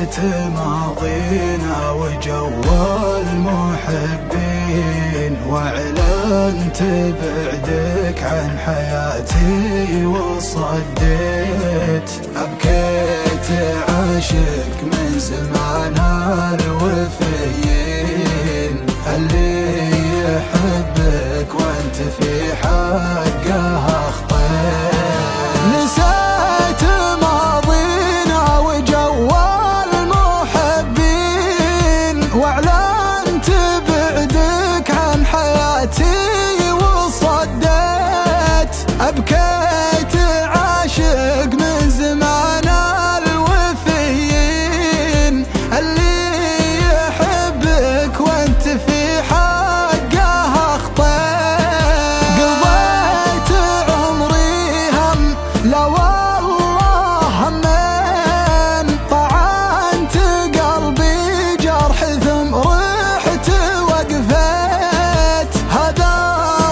نسيت ماضينا وجو المحبين، واعلنت بعدك عن حياتي وصديت. أبكيت عاشق من زمان الوفيين، اللي يحبك وانت في حقه أخطيت. نسيت ماضينا وجو المحبين، واعلنت بعدك عن حياتي وصديت. أبكيت عاشق من زمان الوفيين، اللي يحبك وانت في حقه أخطيت. قضيت عمري هم لا والله همين، طعنت قلبي جرح ثم رحت وقفيت. هذا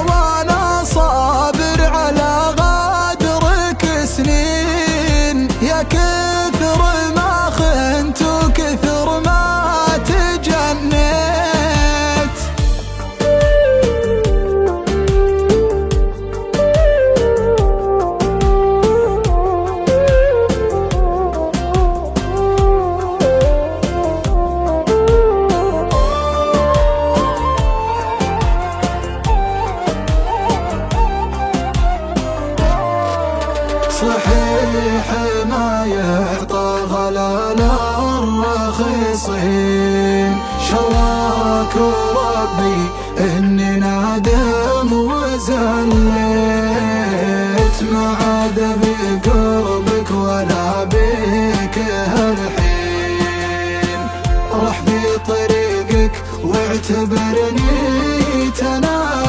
وانا صابر على غدرك سنين، يا كثر ما خنت وكثر ما تجنيت. صحيح ما يعطى غلال الرخيصين، شواك ربي اني نادم وزليت. ما عاد بقربك ولا بك هالحين، رح في طريقك واعتبرني تناديت.